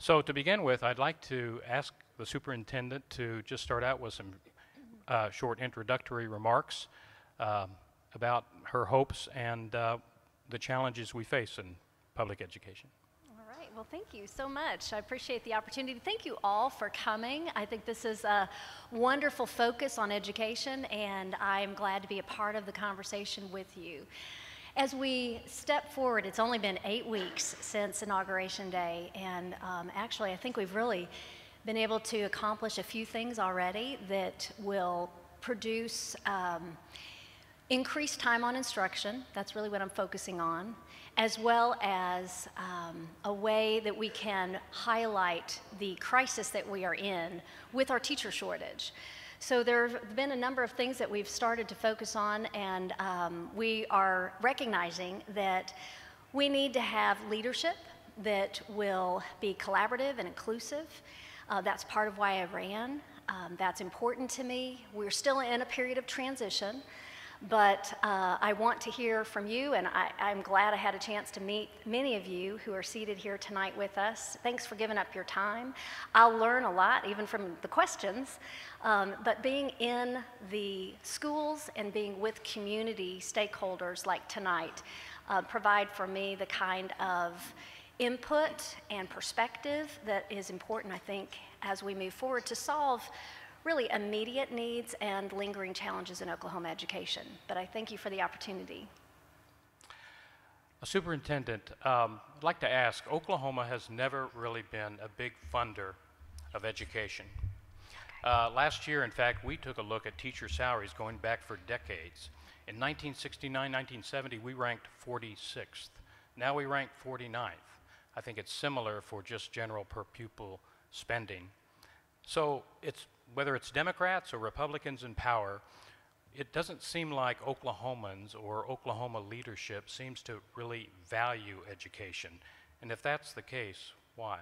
So to begin with, I'd like to ask the superintendent to just start out with some short introductory remarks about her hopes and the challenges we face in public education. All right, well, thank you so much. I appreciate the opportunity. Thank you all for coming. I think this is a wonderful focus on education, and I'm glad to be a part of the conversation with you. As we step forward, it's only been 8 weeks since Inauguration Day, and actually I think we've really been able to accomplish a few things already that will produce increased time on instruction. That's really what I'm focusing on, as well as a way that we can highlight the crisis that we are in with our teacher shortage. So there have been a number of things that we've started to focus on, and we are recognizing that we need to have leadership that will be collaborative and inclusive. That's part of why I ran. That's important to me. We're still in a period of transition, but I want to hear from you, and I'm glad I had a chance to meet many of you who are seated here tonight with us. Thanks for giving up your time. I'll learn a lot, even from the questions, but being in the schools and being with community stakeholders like tonight provide for me the kind of input and perspective that is important, I think, as we move forward to solve really immediate needs and lingering challenges in Oklahoma education. But I thank you for the opportunity. Superintendent, I'd like to ask, Oklahoma has never really been a big funder of education. Last year, in fact, we took a look at teacher salaries going back for decades. In 1969, 1970, we ranked 46th. Now we rank 49th. I think it's similar for just general per pupil spending. So whether it's Democrats or Republicans in power, it doesn't seem like Oklahomans or Oklahoma leadership seems to really value education. And if that's the case, why?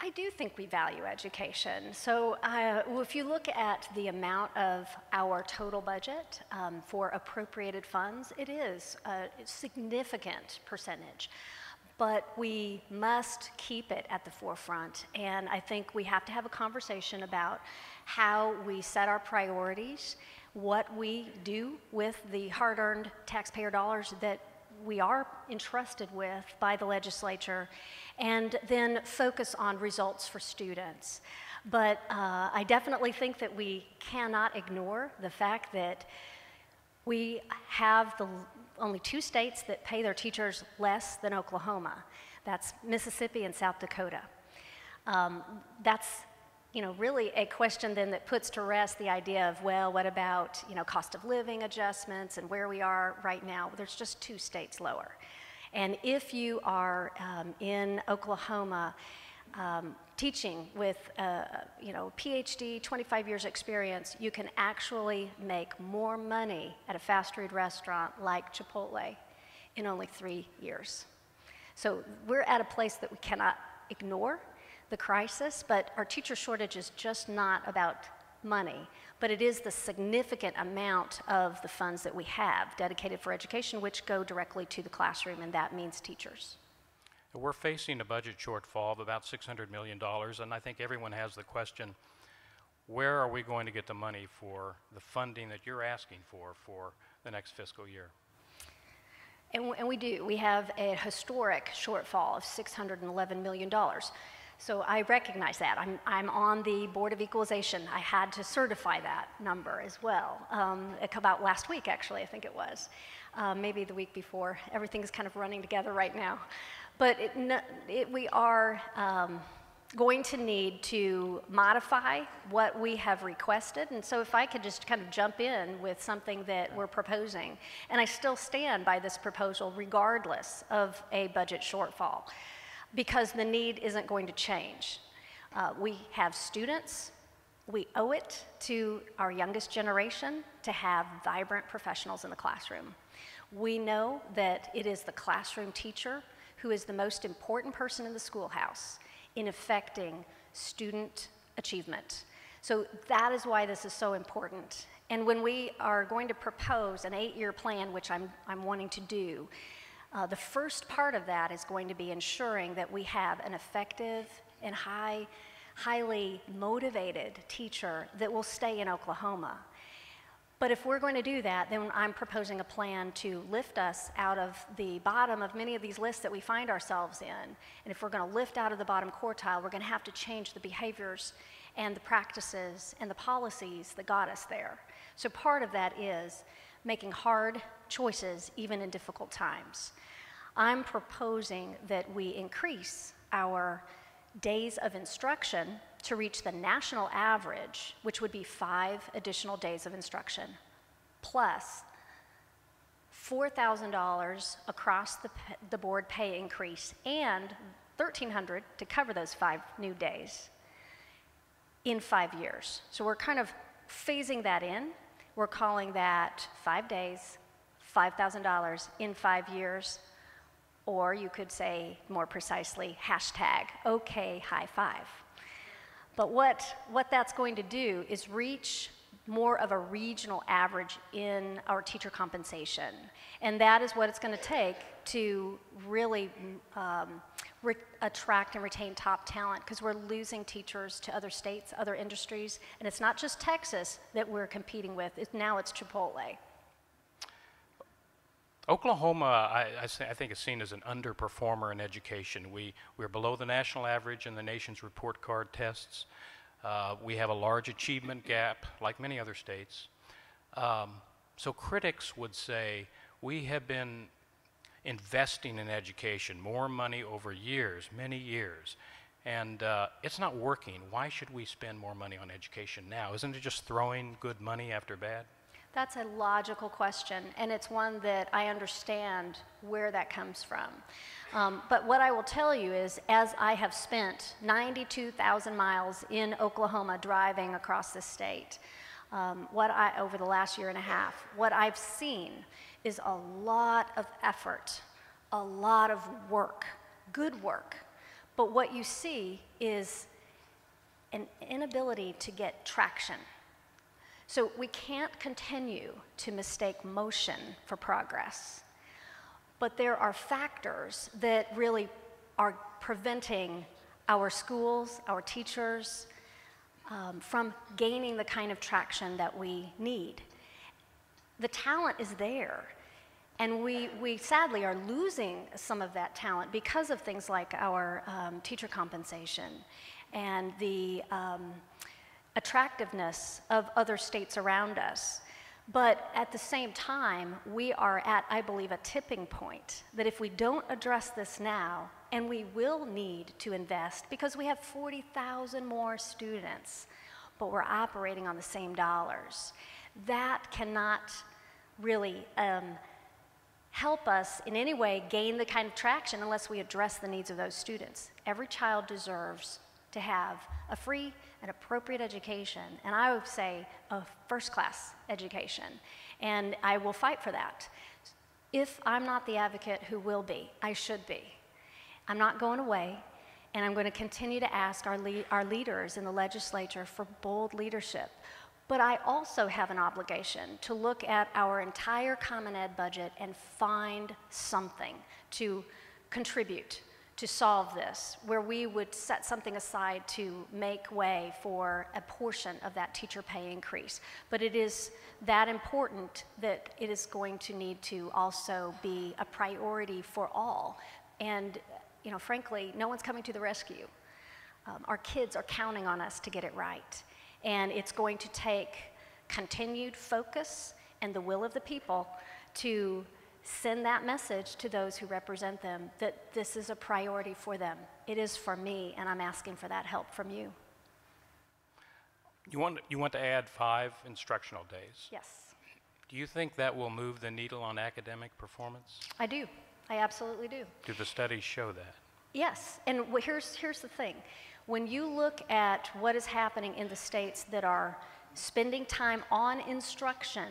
I do think we value education. So if you look at the amount of our total budget for appropriated funds, it is a significant percentage. But we must keep it at the forefront, and I think we have to have a conversation about how we set our priorities, what we do with the hard-earned taxpayer dollars that we are entrusted with by the legislature, and then focus on results for students. But I definitely think that we cannot ignore the fact that we have only 2 states that pay their teachers less than Oklahoma. That's Mississippi and South Dakota. That's really a question then that puts to rest the idea of, well, what about cost of living adjustments and where we are right now? There's just 2 states lower. And if you are in Oklahoma teaching with PhD, 25 years experience, you can actually make more money at a fast food restaurant like Chipotle in only 3 years. So we're at a place that we cannot ignore the crisis, but our teacher shortage is just not about money, but it is the significant amount of the funds that we have dedicated for education, which go directly to the classroom, and that means teachers. We're facing a budget shortfall of about $600 million, and I think everyone has the question, where are we going to get the money for the funding that you're asking for the next fiscal year? And we do. We have a historic shortfall of $611 million. So I recognize that. I'm on the Board of Equalization. I had to certify that number as well. It came out last week, actually, I think it was. Maybe the week before. Everything's kind of running together right now. But we are going to need to modify what we have requested. And so if I could just kind of jump in with something that we're proposing, and I still stand by this proposal regardless of a budget shortfall, because the need isn't going to change. We have students. We owe it to our youngest generation to have vibrant professionals in the classroom. We know that it is the classroom teacher who is the most important person in the schoolhouse in affecting student achievement. So that is why this is so important. And when we are going to propose an 8-year plan, which I'm wanting to do, The first part of that is going to be ensuring that we have an effective and highly motivated teacher that will stay in Oklahoma. But if we're going to do that, then I'm proposing a plan to lift us out of the bottom of many of these lists that we find ourselves in. And if we're going to lift out of the bottom quartile, we're going to have to change the behaviors and the practices and the policies that got us there. So part of that is making hard choices even in difficult times. I'm proposing that we increase our days of instruction to reach the national average, which would be 5 additional days of instruction, plus $4,000 across the board pay increase and $1,300 to cover those 5 new days in 5 years. So we're kind of phasing that in. We're calling that 5 days, $5,000 in 5 years, or you could say more precisely, hashtag OK High Five. But what that's going to do is reach more of a regional average in our teacher compensation. And that is what it's going to take to really attract and retain top talent, because we're losing teachers to other states, other industries, and it's not just Texas that we're competing with, now it's Chipotle. Oklahoma, I think, is seen as an underperformer in education. We're below the national average in the nation's report card tests. We have a large achievement gap, like many other states. So critics would say we have been investing in education, more money over years, many years, and it's not working. Why should we spend more money on education now? Isn't it just throwing good money after bad? That's a logical question, and it's one that I understand where that comes from. But what I will tell you is, as I have spent 92,000 miles in Oklahoma driving across the state, over the last year and a half, what I've seen is a lot of effort, a lot of work, good work. But what you see is an inability to get traction. So we can't continue to mistake motion for progress. But there are factors that really are preventing our schools, our teachers, from gaining the kind of traction that we need. The talent is there, and we sadly are losing some of that talent because of things like our teacher compensation and the attractiveness of other states around us. But at the same time, we are at, I believe, a tipping point that if we don't address this now, and we will need to invest because we have 40,000 more students, but we're operating on the same dollars, that cannot really help us in any way gain the kind of traction unless we address the needs of those students. Every child deserves to have a free and appropriate education, and I would say a first-class education, and I will fight for that. If I'm not the advocate, who will be? I should be. I'm not going away, and I'm going to continue to ask our leaders in the legislature for bold leadership. But I also have an obligation to look at our entire Common Ed budget and find something to contribute to solve this, where we would set something aside to make way for a portion of that teacher pay increase. But it is that important that it is going to need to also be a priority for all. And, you know, frankly, no one's coming to the rescue. Our kids are counting on us to get it right. And it's going to take continued focus and the will of the people to send that message to those who represent them that this is a priority for them. It is for me, and I'm asking for that help from you. You want to add 5 instructional days? Yes. Do you think that will move the needle on academic performance? I do. I absolutely do. Do the studies show that? Yes, and here's the thing. When you look at what is happening in the states that are spending time on instruction,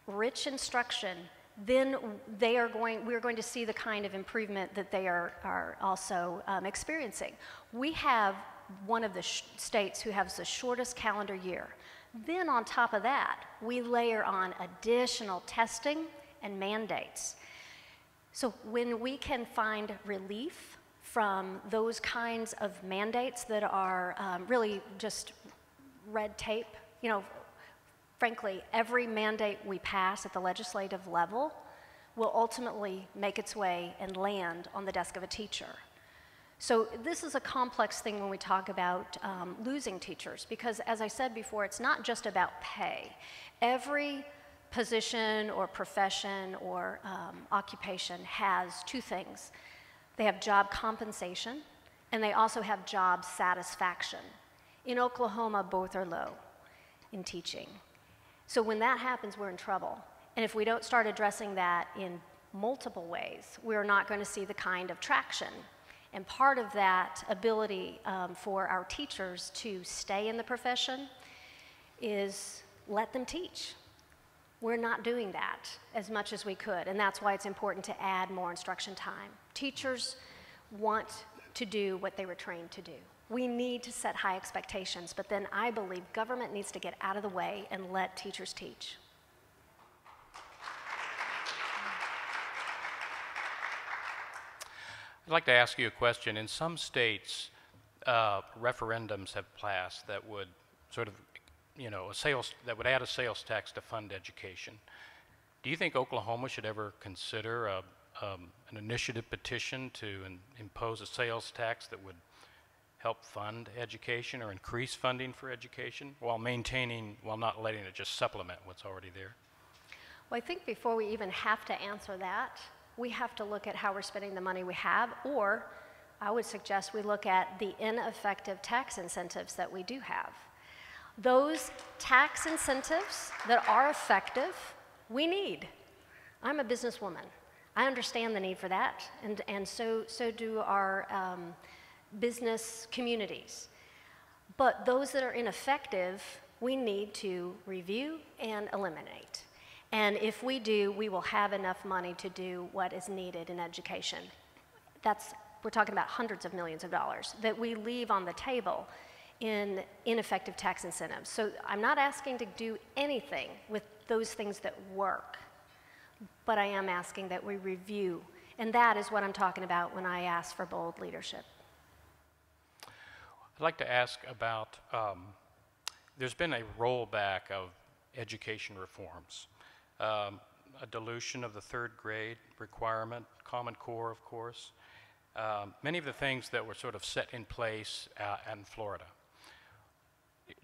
rich instruction, then we're going to see the kind of improvement that they are also experiencing. We have one of the states who has the shortest calendar year. Then on top of that, we layer on additional testing and mandates. So when we can find relief from those kinds of mandates that are really just red tape, you know, frankly, every mandate we pass at the legislative level will ultimately make its way and land on the desk of a teacher. So this is a complex thing when we talk about losing teachers, because as I said before, it's not just about pay. Every position or profession or occupation has two things. They have job compensation, and they also have job satisfaction. In Oklahoma, both are low in teaching. So when that happens, we're in trouble. And if we don't start addressing that in multiple ways, we're not going to see the kind of traction. And part of that ability for our teachers to stay in the profession is let them teach. We're not doing that as much as we could, and that's why it's important to add more instruction time. Teachers want to do what they were trained to do. We need to set high expectations, but then I believe government needs to get out of the way and let teachers teach. I'd like to ask you a question. In some states, referendums have passed that would sort of, you know, that would add a sales tax to fund education. Do you think Oklahoma should ever consider an initiative petition to impose a sales tax that would help fund education or increase funding for education while not letting it just supplement what's already there? Well, I think before we even have to answer that, we have to look at how we're spending the money we have, or I would suggest we look at the ineffective tax incentives that we do have. Those tax incentives that are effective, we need. I'm a businesswoman. I understand the need for that, and so do our business communities. But those that are ineffective, we need to review and eliminate. And if we do, we will have enough money to do what is needed in education. We're talking about hundreds of millions of dollars that we leave on the table in ineffective tax incentives. So I'm not asking to do anything with those things that work, but I am asking that we review. And that is what I'm talking about when I ask for bold leadership. I'd like to ask about, there's been a rollback of education reforms. A dilution of the third grade requirement, Common Core, of course. Many of the things that were sort of set in place in Florida.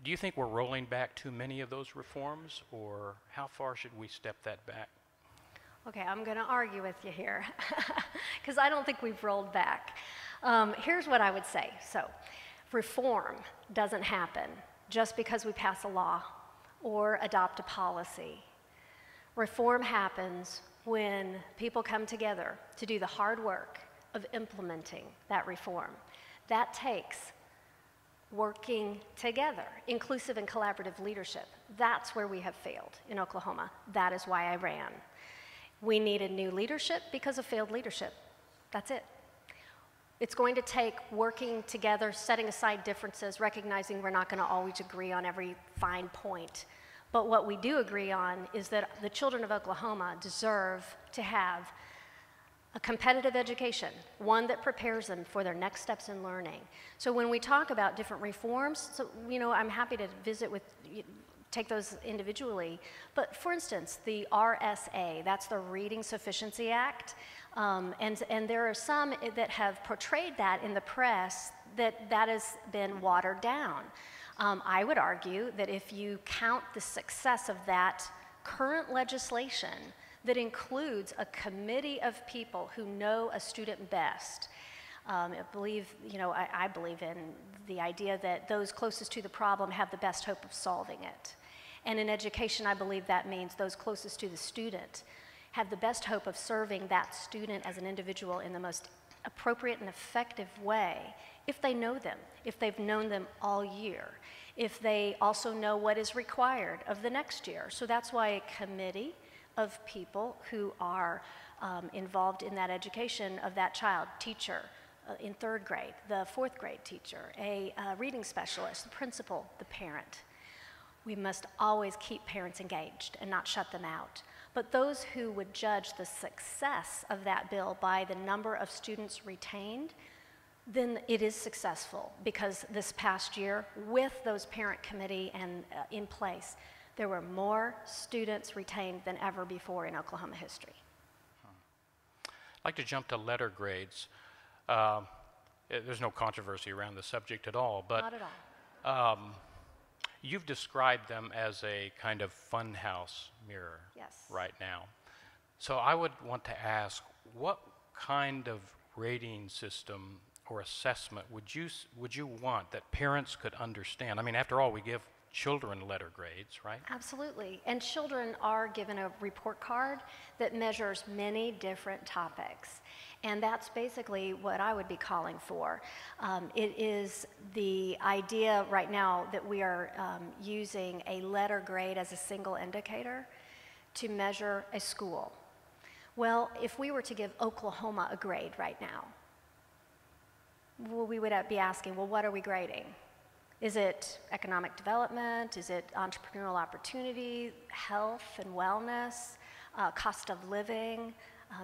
Do you think we're rolling back too many of those reforms, or how far should we step that back? Okay, I'm going to argue with you here, because I don't think we've rolled back. Here's what I would say. So, reform doesn't happen just because we pass a law or adopt a policy. Reform happens when people come together to do the hard work of implementing that reform. That takes working together, inclusive and collaborative leadership. That's where we have failed in Oklahoma. That is why I ran. We needed new leadership because of failed leadership. That's it. It's going to take working together, setting aside differences, recognizing we're not going to always agree on every fine point. But what we do agree on is that the children of Oklahoma deserve to have a competitive education, one that prepares them for their next steps in learning. So when we talk about different reforms, so, you know, I'm happy to take those individually. But for instance, the RSA, that's the Reading Sufficiency Act, and there are some that have portrayed that in the press that has been watered down. I would argue that if you count the success of that current legislation that includes a committee of people who know a student best, I believe in the idea that those closest to the problem have the best hope of solving it. And in education, I believe that means those closest to the student have the best hope of serving that student as an individual in the most appropriate and effective way if they know them, if they've known them all year, if they also know what is required of the next year. So that's why a committee of people who are involved in that education of that child, teacher in third grade, the fourth grade teacher, a reading specialist, the principal, the parent. We must always keep parents engaged and not shut them out. But those who would judge the success of that bill by the number of students retained, then it is successful, because this past year, with those parent committee and in place, there were more students retained than ever before in Oklahoma history. I'd like to jump to letter grades. There's no controversy around the subject at all, but Not at all. you've described them as a kind of funhouse mirror Yes. right now. So I would want to ask, what kind of rating system or assessment would you want that parents could understand? I mean, after all, we give children letter grades, right? Absolutely. And children are given a report card that measures many different topics. And that's basically what I would be calling for. It is the idea right now that we are using a letter grade as a single indicator to measure a school. Well, if we were to give Oklahoma a grade right now, well, we would be asking, well, what are we grading? Is it economic development? Is it entrepreneurial opportunity, health and wellness, cost of living,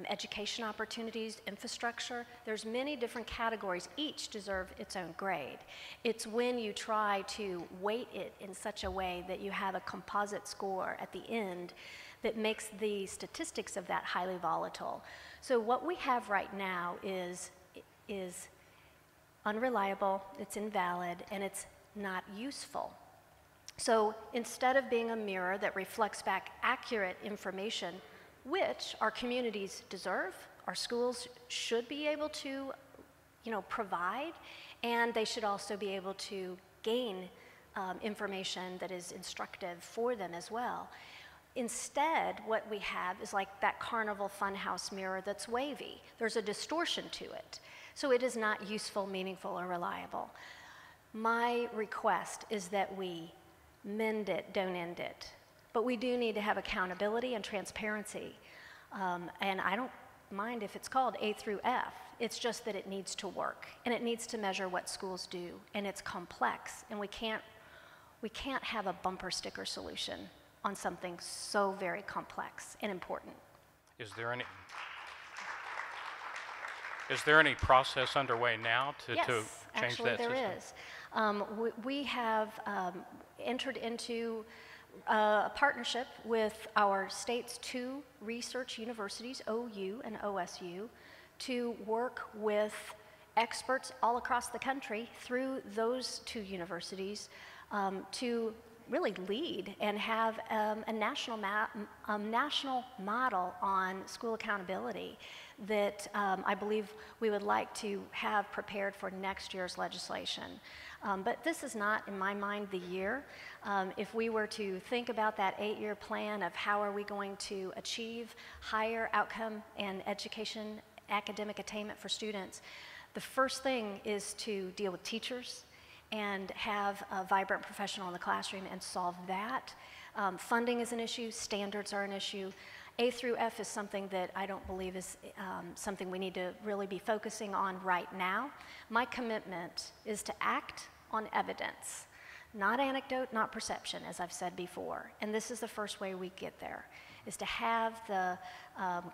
education opportunities, infrastructure? There's many different categories. Each deserve its own grade. It's when you try to weight it in such a way that you have a composite score at the end that makes the statistics of that highly volatile. So what we have right now is unreliable, it's invalid, and it's not useful. So instead of being a mirror that reflects back accurate information, which our communities deserve, our schools should be able to, provide, and they should also be able to gain information that is instructive for them as well. Instead, what we have is like that carnival funhouse mirror that's wavy. There's a distortion to it. So it is not useful, meaningful, or reliable. My request is that we mend it, don't end it. But we do need to have accountability and transparency. And I don't mind if it's called A through F. It's just that it needs to work. And it needs to measure what schools do. And it's complex. And we can't have a bumper sticker solution on something so very complex and important. Is there any process underway now to change that system? Yes, actually there is. We have entered into a partnership with our state's two research universities, OU and OSU, to work with experts all across the country through those two universities to really lead and have a national model on school accountability that I believe we would like to have prepared for next year's legislation. But this is not, in my mind, the year. If we were to think about that 8-year plan of how are we going to achieve higher outcome and education, academic attainment for students, the first thing is to deal with teachers and have a vibrant professional in the classroom and solve that. Funding is an issue, standards are an issue. A through F is something that I don't believe is something we need to really be focusing on right now. My commitment is to act on evidence, not anecdote, not perception, as I've said before. And this is the first way we get there, is to have the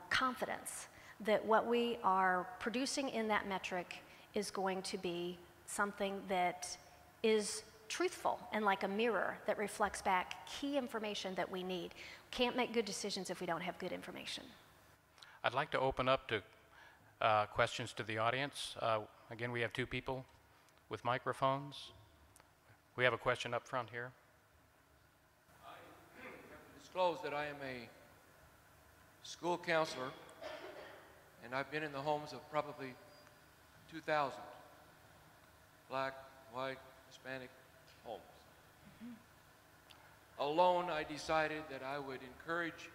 confidence that what we are producing in that metric is going to be something that is truthful and like a mirror that reflects back key information that we need. Can't make good decisions if we don't have good information. I'd like to open up to questions to the audience. Again, we have two people with microphones. We have a question up front here. I have to disclose that I am a school counselor, and I've been in the homes of probably 2,000 black, white, Hispanic homes. Alone, I decided that I would encourage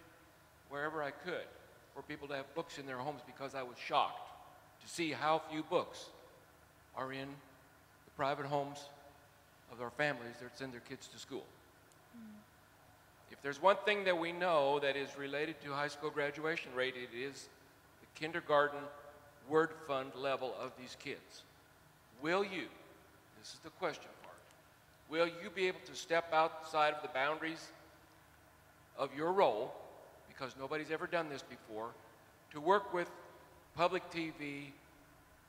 wherever I could for people to have books in their homes because I was shocked to see how few books are in the private homes of our families that send their kids to school. If there's one thing that we know that is related to high school graduation rate, it is the kindergarten word fund level of these kids. Will you, this is the question part, will you be able to step outside of the boundaries of your role, because nobody's ever done this before, to work with public TV,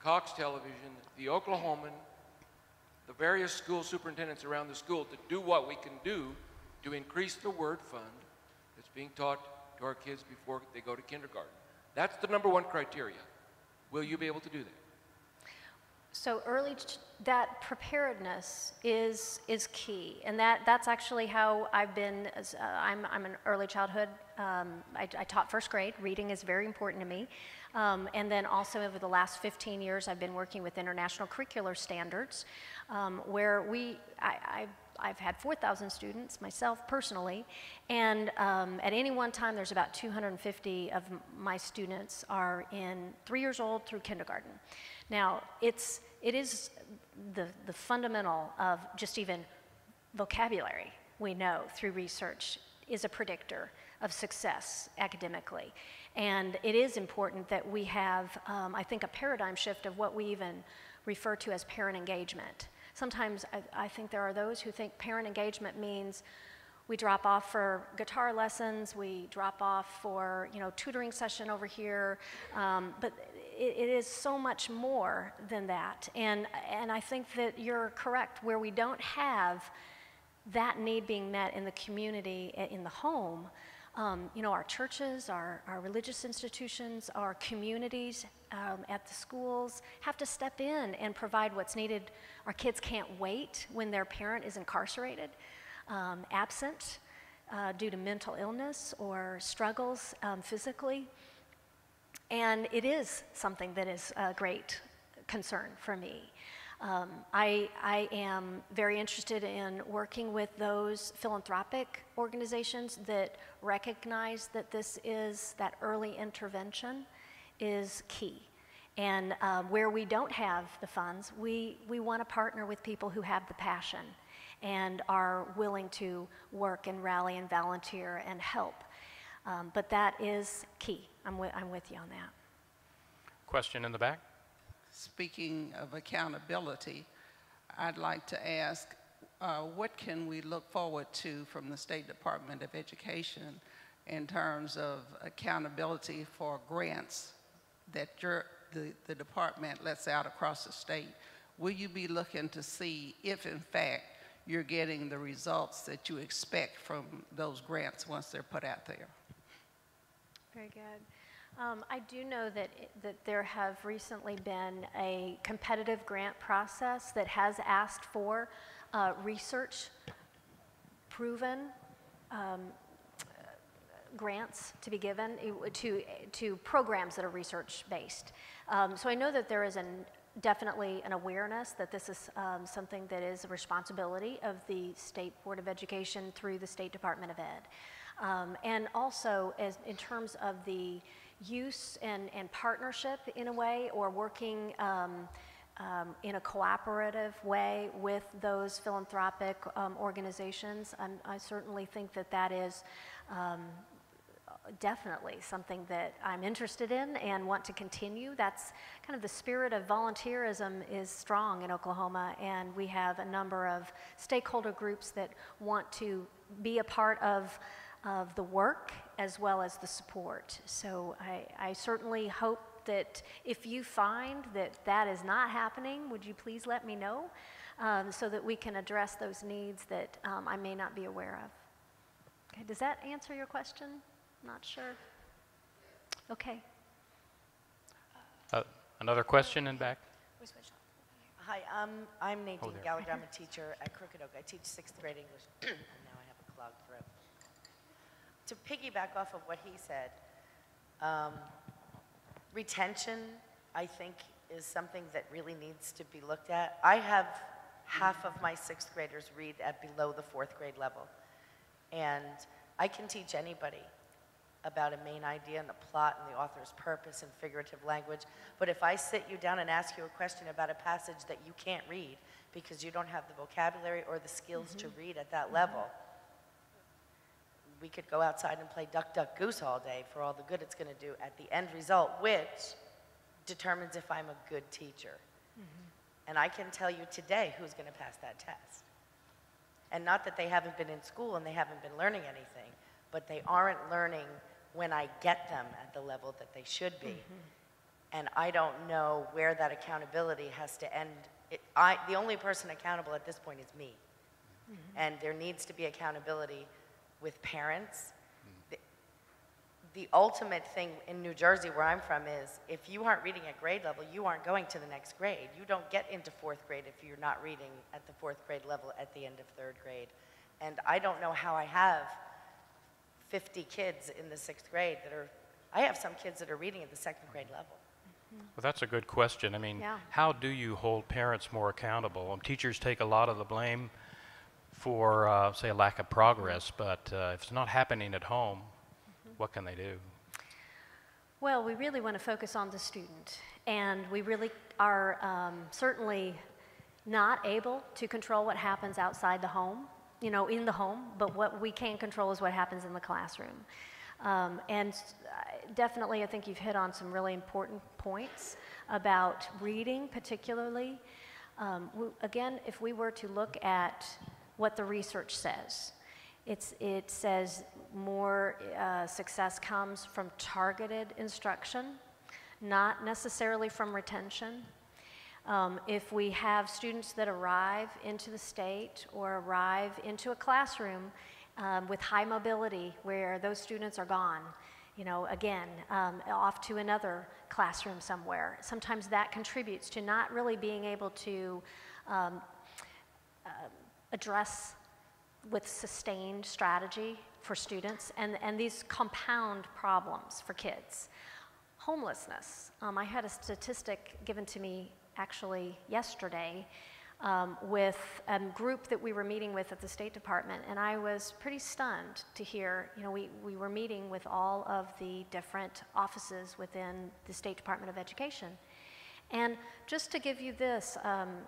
Cox Television, the Oklahoman, the various school superintendents around the school to do what we can do to increase the word fund that's being taught to our kids before they go to kindergarten. That's the #1 criteria. Will you be able to do that? So that preparedness is key, and that's actually how I've been. I'm an early childhood. I taught first grade. Reading is very important to me, and then also over the last 15 years, I've been working with international curricular standards, where I've had 4,000 students myself personally, and at any one time there's about 250 of my students are in 3 years old through kindergarten. Now it is the fundamental of just even vocabulary, we know through research, is a predictor of success academically. And it is important that we have, I think, a paradigm shift of what we even refer to as parent engagement. Sometimes I think there are those who think parent engagement means we drop off for guitar lessons, we drop off for, tutoring session over here, but it is so much more than that. And I think that you're correct, where we don't have that need being met in the community, in the home, our churches, our religious institutions, our communities at the schools have to step in and provide what's needed. Our kids can't wait when their parent is incarcerated, absent due to mental illness or struggles physically. And it is something that is a great concern for me. I am very interested in working with those philanthropic organizations that recognize that that early intervention is key. And where we don't have the funds, we want to partner with people who have the passion and are willing to work and rally and volunteer and help. But that is key. I'm with you on that. Question in the back? Speaking of accountability, I'd like to ask, what can we look forward to from the State Department of Education in terms of accountability for grants that the department lets out across the state? Will you be looking to see if, in fact, you're getting the results that you expect from those grants once they're put out there? Very good. I do know that there have recently been a competitive grant process that has asked for research-proven grants to be given to programs that are research-based. So I know that there is definitely an awareness that this is something that is a responsibility of the State Board of Education through the State Department of Ed. And also, in terms of the use and partnership in a way, or working in a cooperative way with those philanthropic organizations, I certainly think that is definitely something that I'm interested in and want to continue. That's kind of the spirit of volunteerism is strong in Oklahoma, and we have a number of stakeholder groups that want to be a part of the work as well as the support. So I certainly hope that if you find that is not happening, would you please let me know so that we can address those needs that I may not be aware of. Okay, does that answer your question? Not sure. Okay. Another question in back? Hi, I'm Nadine Gallagher. I'm a teacher at Crooked Oak. I teach 6th grade English, and now I have a clogged throat. To piggyback off of what he said, retention, I think, is something that really needs to be looked at. I have half of my 6th graders read at below the 4th grade level, and I can teach anybody about a main idea and the plot and the author's purpose and figurative language, but if I sit you down and ask you a question about a passage that you can't read because you don't have the vocabulary or the skills to read at that level, we could go outside and play duck, duck, goose all day for all the good it's going to do at the end result, which determines if I'm a good teacher. And I can tell you today who's going to pass that test. And not that they haven't been in school and they haven't been learning anything, but they aren't learning when I get them at the level that they should be. And I don't know where that accountability has to end. The only person accountable at this point is me. And there needs to be accountability with parents. The ultimate thing in New Jersey, where I'm from, is if you aren't reading at grade level, you aren't going to the next grade. You don't get into 4th grade if you're not reading at the 4th grade level at the end of 3rd grade. And I don't know how I have 50 kids in the 6th grade I have some kids that are reading at the 2nd grade level. Well, that's a good question. I mean, Yeah. how do you hold parents more accountable? Teachers take a lot of the blame for, say, a lack of progress, but if it's not happening at home, what can they do? Well, we really want to focus on the student, and we really are certainly not able to control what happens outside the home, in the home, but what we can control is what happens in the classroom. And definitely, I think you've hit on some really important points about reading particularly. Again, if we were to look at what the research says, it says more success comes from targeted instruction, not necessarily from retention. If we have students that arrive into the state or arrive into a classroom with high mobility where those students are gone, again, off to another classroom somewhere, sometimes that contributes to not really being able to address with sustained strategy for students, and these compound problems for kids. Homelessness. I had a statistic given to me actually yesterday with a group that we were meeting with at the State Department, and I was pretty stunned to hear, we were meeting with all of the different offices within the State Department of Education. And just to give you this,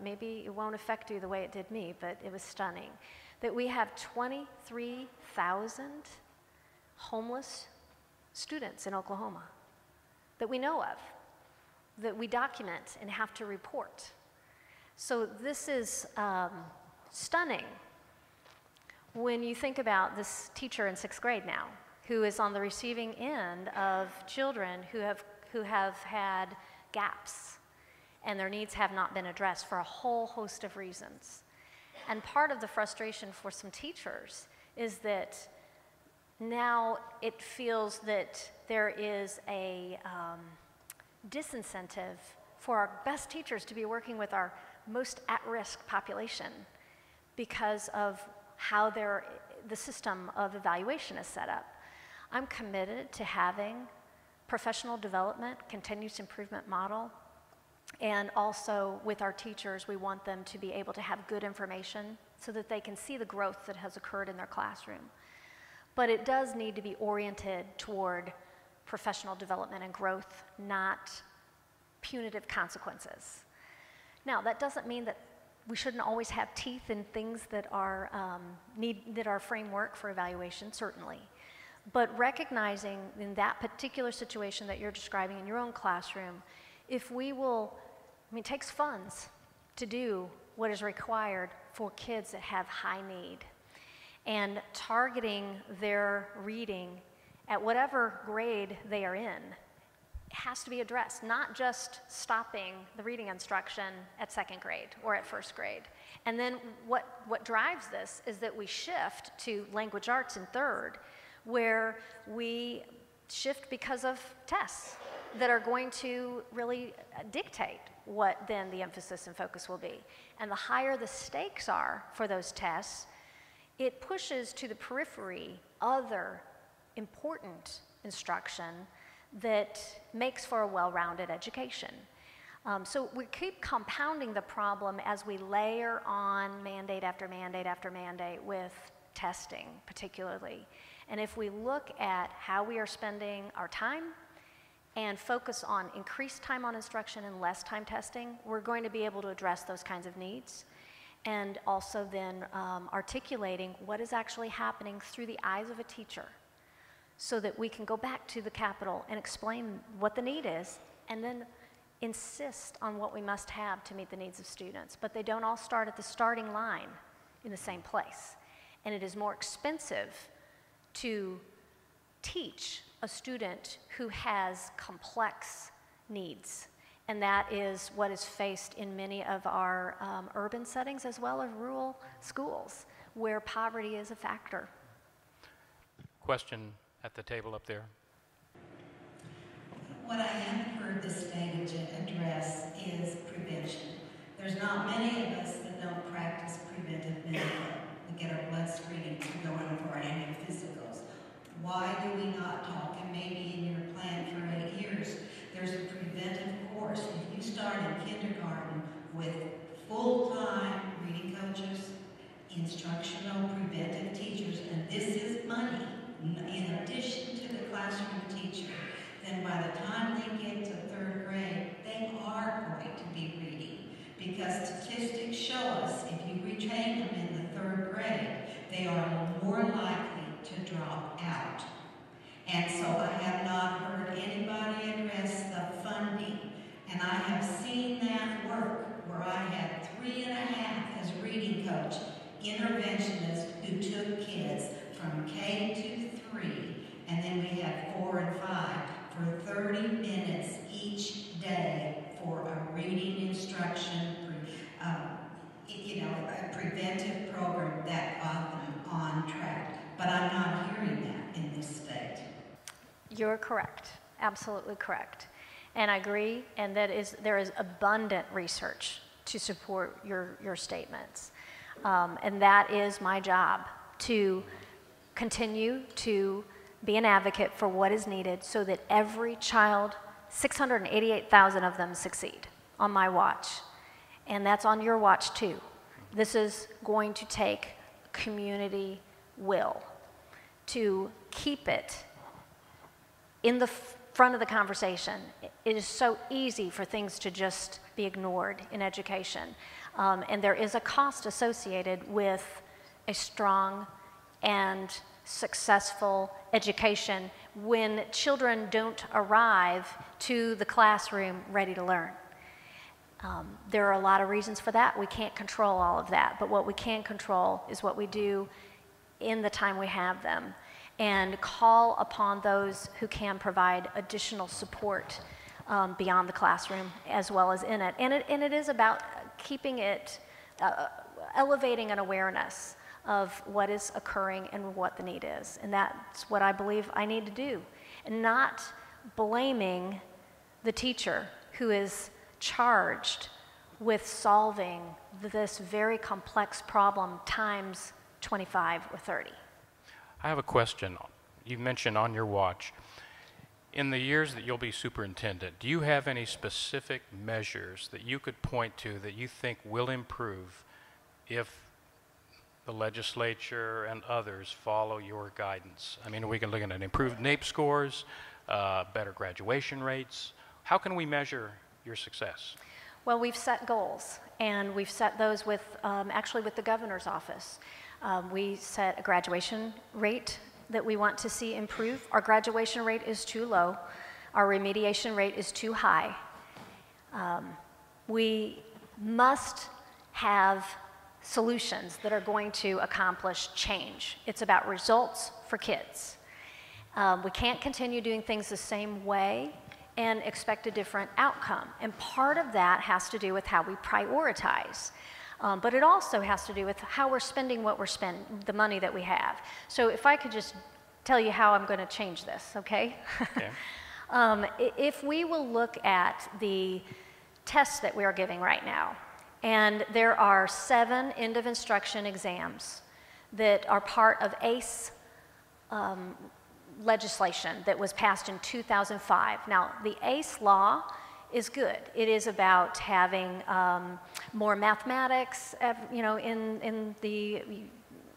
maybe it won't affect you the way it did me, but it was stunning, that we have 23,000 homeless students in Oklahoma that we know of, that we document and have to report. So this is stunning when you think about this teacher in 6th grade now, who is on the receiving end of children who have had gaps, and their needs have not been addressed for a whole host of reasons. And part of the frustration for some teachers is that now it feels that there is a disincentive for our best teachers to be working with our most at-risk population because of how the system of evaluation is set up. I'm committed to having professional development, continuous improvement model, and also with our teachers, we want them to be able to have good information so that they can see the growth that has occurred in their classroom. But it does need to be oriented toward professional development and growth, not punitive consequences. Now, that doesn't mean that we shouldn't always have teeth in things that are framework for evaluation, certainly. But recognizing in that particular situation that you're describing in your own classroom, if we will, it takes funds to do what is required for kids that have high need. And targeting their reading at whatever grade they are in has to be addressed, not just stopping the reading instruction at 2nd grade or at 1st grade. And then what drives this is that we shift to language arts in 3rd, where we shift because of tests that are going to really dictate what then the emphasis and focus will be. And the higher the stakes are for those tests, it pushes to the periphery other important instruction that makes for a well-rounded education. So we keep compounding the problem as we layer on mandate after mandate after mandate with testing particularly. And if we look at how we are spending our time and focus on increased time on instruction and less time testing, we're going to be able to address those kinds of needs. And also then articulating what is actually happening through the eyes of a teacher so that we can go back to the Capitol and explain what the need is and then insist on what we must have to meet the needs of students. But they don't all start at the starting line in the same place. And it is more expensive to teach a student who has complex needs. And that is what is faced in many of our urban settings as well as rural schools, where poverty is a factor. Question at the table up there. What I haven't heard the state address is prevention. There's not many of us that don't practice preventive medicine. We get our blood screenings, we go in for our annual physicals. Why do we not talk? And maybe in your plan for 8 years, there's a preventive course. If you start in kindergarten with full-time reading coaches, instructional preventive teachers, and this is money in addition to the classroom teacher, then by the time they get to 3rd grade, they are going to be reading. Because statistics show us if you retrain them in the 3rd grade, they are more likely to drop out. And so I have not heard anybody address the funding. And I have seen that work where I had 3.5 as reading coach, interventionists who took kids from K to 3, and then we had 4 and 5 for 30 minutes each day for a reading instruction, a preventive program that got them on track. But I'm not hearing that in this state. You're correct, absolutely correct. And I agree, and there is abundant research to support your statements. And that is my job, to continue to be an advocate for what is needed so that every child, 688,000 of them, succeed on my watch. And that's on your watch too. This is going to take community will to keep it in the front of the conversation. It is so easy for things to just be ignored in education. And there is a cost associated with a strong and successful education when children don't arrive to the classroom ready to learn. There are a lot of reasons for that. We can't control all of that, but what we can control is what we do in the time we have them, and call upon those who can provide additional support beyond the classroom as well as in it. And it is about keeping it, elevating an awareness of what is occurring and what the need is. And that's what I believe I need to do. And not blaming the teacher who is charged with solving this very complex problem times 25 or 30. I have a question. You mentioned on your watch. In the years that you'll be superintendent, do you have any specific measures that you could point to that you think will improve if the legislature and others follow your guidance? I mean, we can look at improved NAEP scores, better graduation rates. How can we measure your success? Well, we've set goals, and we've set those with, actually with the governor's office. We set a graduation rate that we want to see improve. Our graduation rate is too low. Our remediation rate is too high. We must have solutions that are going to accomplish change. It's about results for kids. We can't continue doing things the same way and expect a different outcome. And part of that has to do with how we prioritize. But it also has to do with how we're spending the money that we have. So if I could just tell you how I'm going to change this, okay? Okay. If we will look at the tests that we are giving right now, and there are 7 end of instruction exams that are part of ACE legislation that was passed in 2005. Now, the ACE law is good. It is about having more mathematics, in the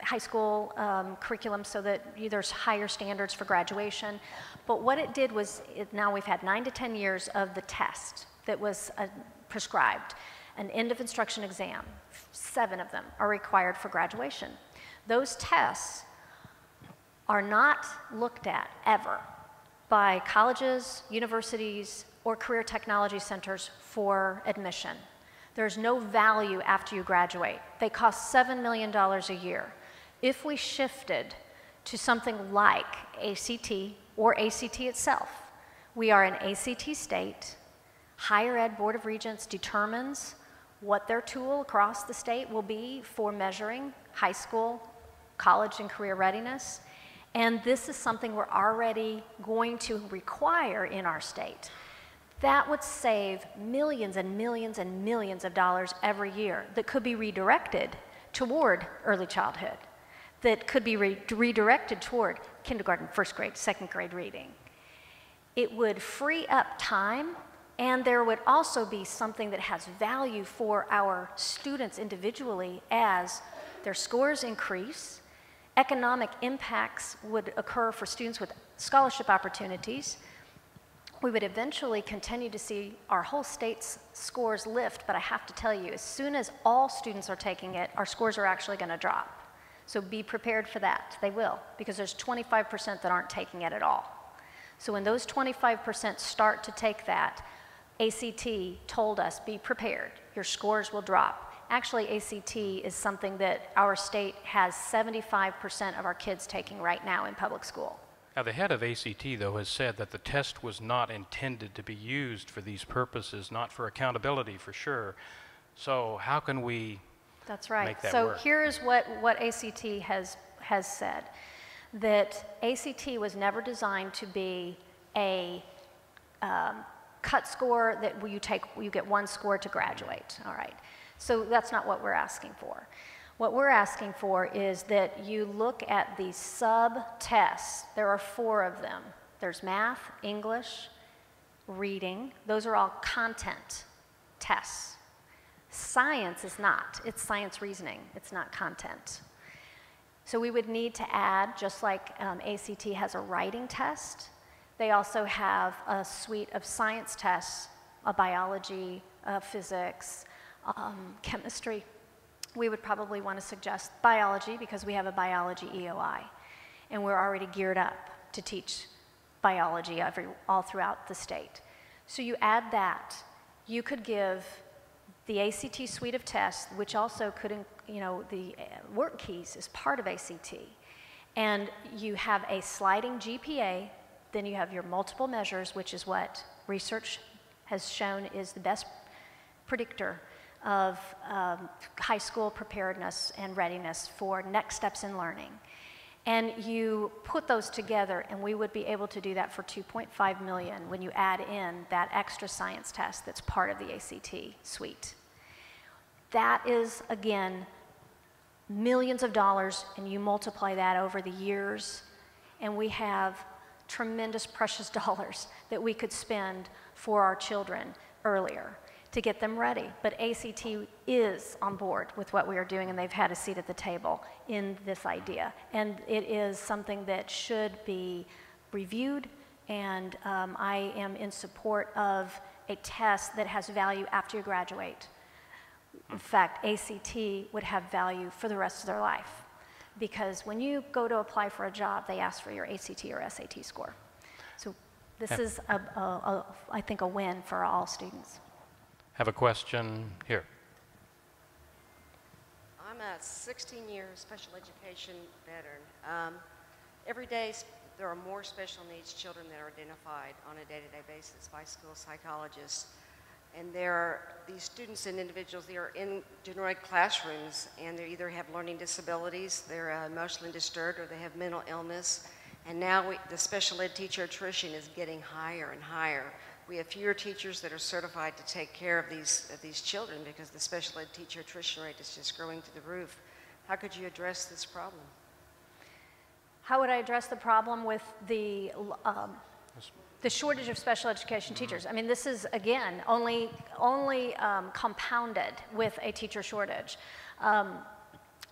high school curriculum so that there's higher standards for graduation. But what it did was, now we've had 9 to 10 years of the test that was prescribed, an end of instruction exam. 7 of them are required for graduation. Those tests are not looked at ever by colleges, universities, or career technology centers for admission. There's no value after you graduate. They cost $7 million a year. If we shifted to something like ACT or ACT itself. We are an ACT state. Higher Ed Board of Regents determines what their tool across the state will be for measuring high school, college, and career readiness. And this is something we're already going to require in our state. That would save millions and millions and millions of dollars every year that could be redirected toward early childhood, that could be redirected toward kindergarten, first grade, second grade reading. It would free up time, and there would also be something that has value for our students individually as their scores increase. Economic impacts would occur for students with scholarship opportunities. We would eventually continue to see our whole state's scores lift, but I have to tell you, as soon as all students are taking it, our scores are actually going to drop. So be prepared for that. They will, because there's 25% that aren't taking it at all. So when those 25% start to take that, ACT told us, be prepared. Your scores will drop. Actually, ACT is something that our state has 75% of our kids taking right now in public school. Now, the head of ACT, though, has said that the test was not intended to be used for these purposes, not for accountability, for sure. So how can we That's right. make that so work? Here's what ACT has said, that ACT was never designed to be a cut score that you get one score to graduate, all right? So that's not what we're asking for. What we're asking for is that you look at the sub-tests. There are 4 of them. There's math, English, reading. Those are all content tests. Science is not. It's science reasoning. It's not content. So we would need to add, just like ACT has a writing test, they also have a suite of science tests, biology, physics, chemistry. We would probably want to suggest biology because we have a biology EOI, and we're already geared up to teach biology all throughout the state. So you add that, you could give the ACT suite of tests, which also could, the work keys is part of ACT, and you have a sliding GPA, then you have your multiple measures, which is what research has shown is the best predictor of high school preparedness and readiness for next steps in learning. And you put those together, and we would be able to do that for $2.5 million when you add in that extra science test that's part of the ACT suite. That is, again, millions of dollars, and you multiply that over the years, and we have tremendous precious dollars that we could spend for our children earlier to get them ready. But ACT is on board with what we are doing, and they've had a seat at the table in this idea. And it is something that should be reviewed, and I am in support of a test that has value after you graduate. In fact, ACT would have value for the rest of their life, because when you go to apply for a job, they ask for your ACT or SAT score. So this is, I think, a win for all students. Have a question here. I'm a 16-year special education veteran. Every day there are more special needs children that are identified on a day-to-day basis by school psychologists. And there are these students and individuals, they are in general ed classrooms, and they either have learning disabilities, they're emotionally disturbed, or they have mental illness. And now the special ed teacher attrition is getting higher and higher. We have fewer teachers that are certified to take care of these children because the special ed teacher attrition rate is just growing through the roof. How could you address this problem? How would I address the problem with the shortage of special education teachers? I mean, this is, again, only compounded with a teacher shortage.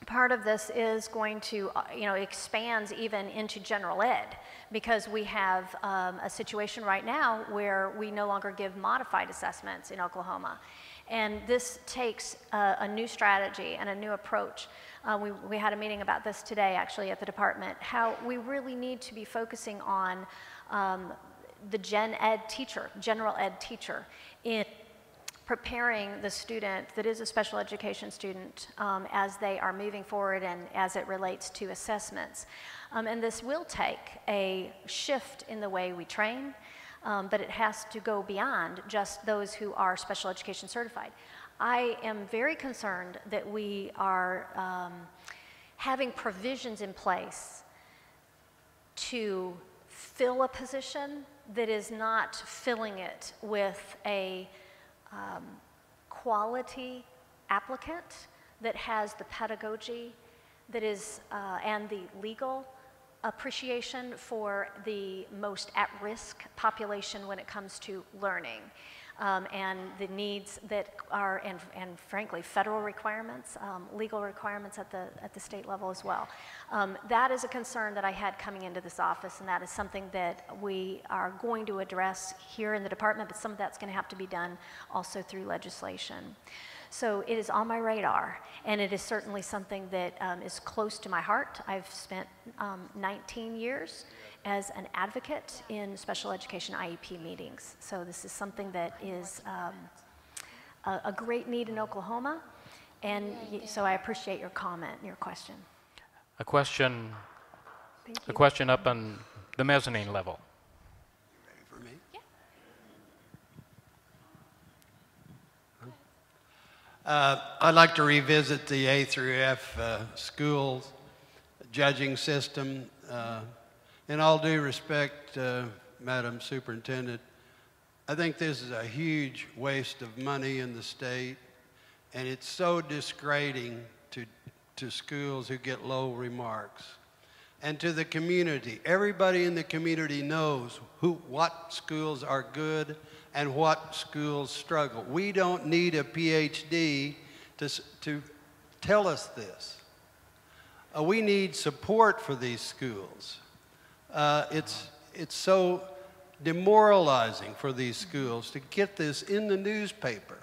Part of this is going to, expands even into general ed, because we have a situation right now where we no longer give modified assessments in Oklahoma. And this takes a new strategy and a new approach. We had a meeting about this today, actually, at the department, how we really need to be focusing on the general ed teacher in preparing the student that is a special education student as they are moving forward and as it relates to assessments. And this will take a shift in the way we train, but it has to go beyond just those who are special education certified. I am very concerned that we are having provisions in place to fill a position that is not filling it with a quality applicant that has the pedagogy that is and the legal appreciation for the most at-risk population when it comes to learning, and the needs that are, and frankly, federal requirements, legal requirements at the state level as well. That is a concern that I had coming into this office, and that is something that we are going to address here in the department, but some of that's going to have to be done also through legislation. So it is on my radar, and it is certainly something that is close to my heart. I've spent 19 years as an advocate in special education IEP meetings. So this is something that is a great need in Oklahoma, and so I appreciate your comment and your question. A question up on the mezzanine level. Ready for me? Yeah. I'd like to revisit the A through F schools judging system. In all due respect, Madam Superintendent, I think this is a huge waste of money in the state, and it's so disgrading to schools who get low remarks. And to the community, everybody in the community knows what schools are good and what schools struggle. We don't need a PhD to tell us this. We need support for these schools. It's so demoralizing for these schools to get this in the newspaper.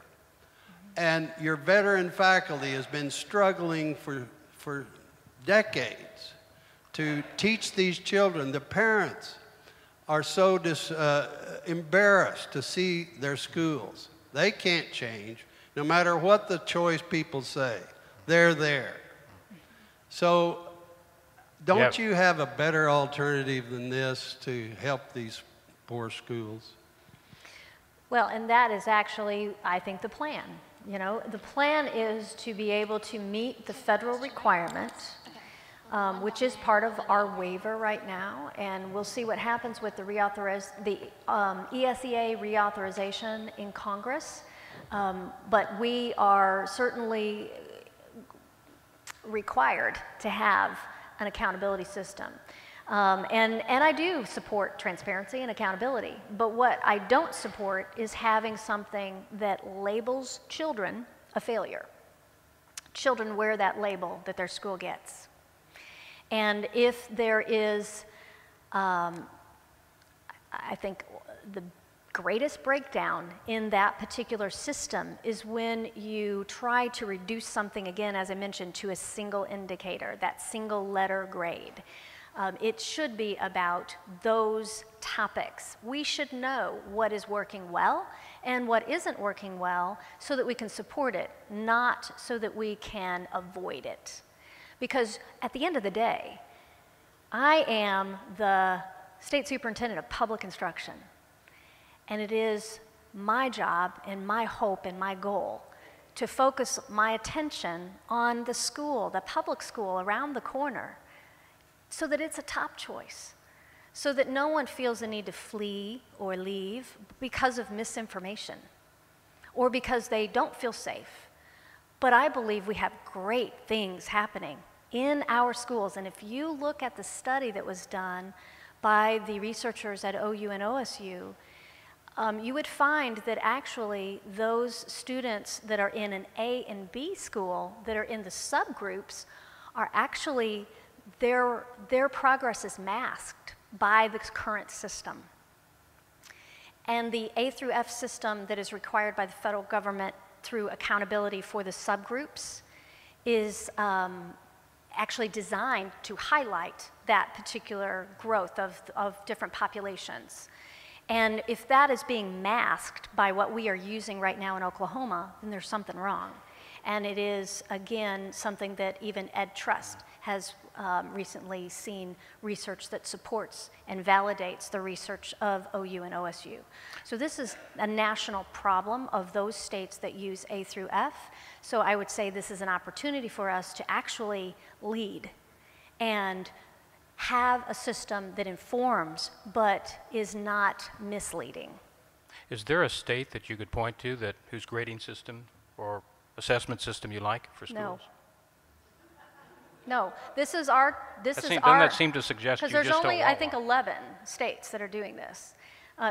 And your veteran faculty has been struggling for decades to teach these children. The parents are so embarrassed to see their schools. They can't change, no matter what the choice people say. They're there. So don't you have a better alternative than this to help these poor schools? Well, and that is actually, I think, the plan. You know, the plan is to be able to meet the federal requirement, which is part of our waiver right now, and we'll see what happens with the ESEA reauthorization in Congress. But we are certainly required to have an accountability system. And I do support transparency and accountability, but what I don't support is having something that labels children a failure. Children wear that label that their school gets. And if there is, I think the greatest breakdown in that particular system is when you try to reduce something, again, as I mentioned, to a single indicator, that single letter grade. It should be about those topics. We should know what is working well and what isn't working well so that we can support it, not so that we can avoid it. Because at the end of the day, I am the State Superintendent of Public Instruction, and it is my job and my hope and my goal to focus my attention on the school, the public school around the corner, so that it's a top choice, so that no one feels the need to flee or leave because of misinformation or because they don't feel safe. But I believe we have great things happening in our schools. And if you look at the study that was done by the researchers at OU and OSU, you would find that actually those students that are in an A and B school that are in the subgroups are actually, their progress is masked by the current system. And the A through F system that is required by the federal government through accountability for the subgroups is actually designed to highlight that particular growth of different populations. And if that is being masked by what we are using right now in Oklahoma, then there's something wrong. And it is, again, something that even Ed Trust has recently seen research that supports and validates the research of OU and OSU. So this is a national problem of those states that use A through F. So I would say this is an opportunity for us to actually lead and have a system that informs but is not misleading. Is there a state that you could point to that whose grading system or assessment system you like for schools? No, doesn't Doesn't that seem to suggest you because just there's only, don't I want think, one? 11 states that are doing this,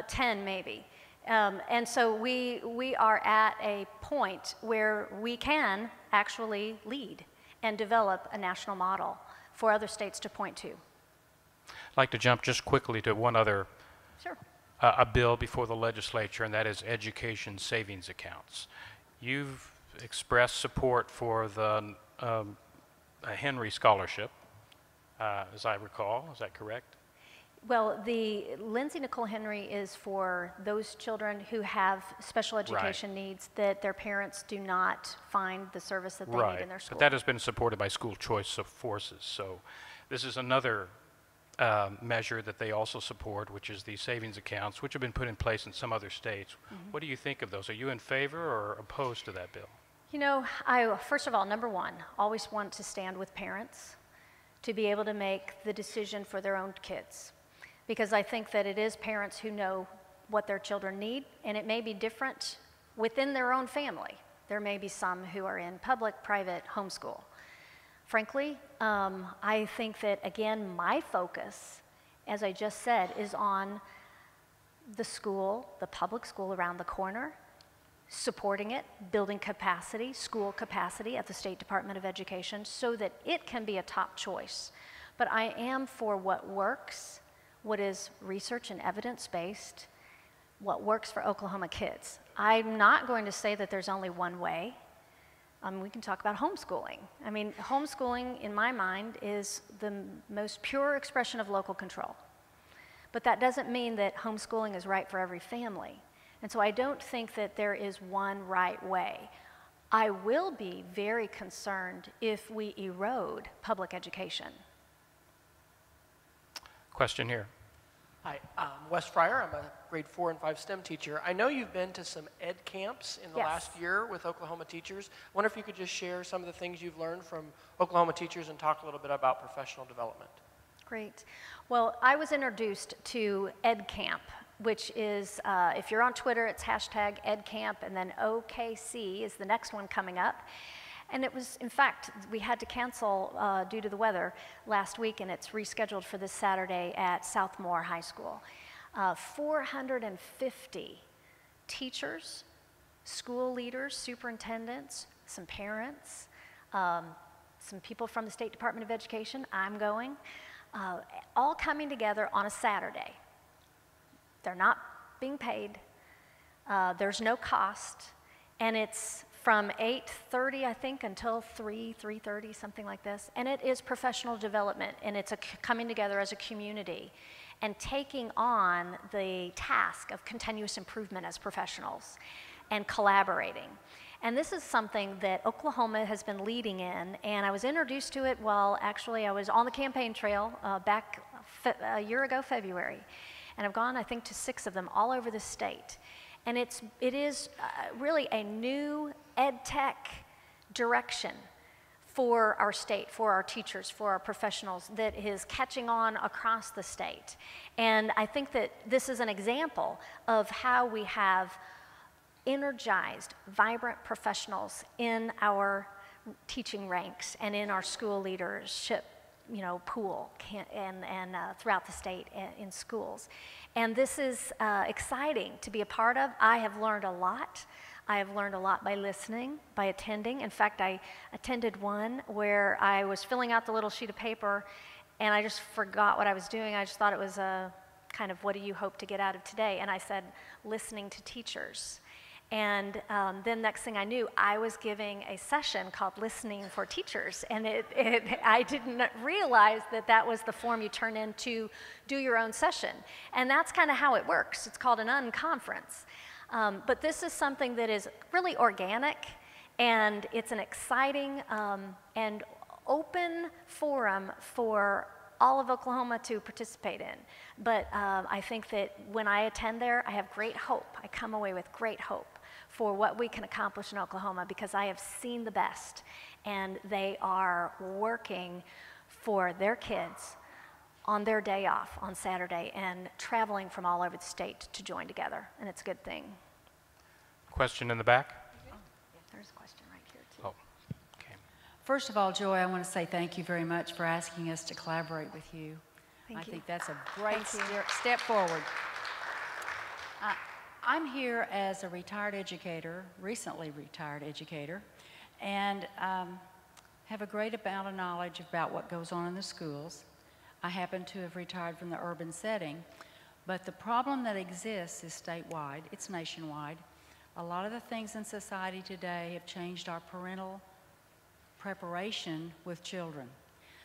10 maybe. And so we are at a point where we can actually lead and develop a national model for other states to point to. I'd like to jump just quickly to one other Sure. a bill before the legislature, and that is education savings accounts. You've expressed support for the Henry Scholarship, as I recall. Is that correct? Well, the Lindsay Nicole Henry is for those children who have special education needs that their parents do not find the service that they need in their school. But that has been supported by school choice of forces. So this is another measure that they also support, which is the savings accounts, which have been put in place in some other states. What do you think of those? Are you in favor or opposed to that bill? You know, first of all, number one, always want to stand with parents to be able to make the decision for their own kids. Because I think that it is parents who know what their children need, and it may be different within their own family. There may be some who are in public, private, homeschool. Frankly, I think that, again, my focus, as I just said, is on the school, the public school around the corner, supporting it, building capacity, school capacity at the State Department of Education so that it can be a top choice. But I am for what works, what is research and evidence-based, what works for Oklahoma kids. I'm not going to say that there's only one way. We can talk about homeschooling. I mean, homeschooling, in my mind, is the most pure expression of local control. But that doesn't mean that homeschooling is right for every family. And so I don't think that there is one right way. I will be very concerned if we erode public education. Question here. Hi, I'm Wes Fryer. I'm a grade 4 and 5 STEM teacher. I know you've been to some ed camps in the last year with Oklahoma teachers. I wonder if you could just share some of the things you've learned from Oklahoma teachers and talk a little bit about professional development. Great. Well, I was introduced to Ed Camp, which is, if you're on Twitter, it's hashtag EdCamp, and then OKC is the next one coming up. And it was, in fact, we had to cancel due to the weather last week, and it's rescheduled for this Saturday at Southmore High School. 450 teachers, school leaders, superintendents, some parents, some people from the State Department of Education, I'm going, all coming together on a Saturday. They're not being paid. There's no cost, and it's from 8:30, I think, until 3:30, something like this. And it is professional development, and it's coming together as a community and taking on the task of continuous improvement as professionals and collaborating. And this is something that Oklahoma has been leading in, and I was introduced to it while actually I was on the campaign trail back a year ago, February. And I've gone, I think, to 6 of them all over the state. And it is really a new ed tech direction for our state, for our teachers, for our professionals that is catching on across the state. And I think that this is an example of how we have energized, vibrant professionals in our teaching ranks and in our school leadership pool and throughout the state in schools. And this is exciting to be a part of. I have learned a lot. I have learned a lot by listening, by attending. In fact, I attended one where I was filling out the little sheet of paper and I just forgot what I was doing. I just thought it was a kind of, what do you hope to get out of today? And I said, listening to teachers. And then next thing I knew, I was giving a session called Listening for Teachers. And I didn't realize that that was the form you turn in to do your own session. And that's kind of how it works. It's called an unconference. But this is something that is really organic, and it's an exciting and open forum for all of Oklahoma to participate in. But I think that when I attend there, I have great hope. I come away with great hope for what we can accomplish in Oklahoma, because I have seen the best, and they are working for their kids on their day off on Saturday and traveling from all over the state to join together, and it's a good thing. Question in the back? There's a question right here, too. Oh, okay. First of all, Joy, I want to say thank you very much for asking us to collaborate with you. Thank I you. think that's a great Thank you. step forward. I'm here as a retired educator, recently retired educator, and have a great amount of knowledge about what goes on in the schools. I happen to have retired from the urban setting, but the problem that exists is statewide, it's nationwide. A lot of the things in society today have changed our parental preparation with children.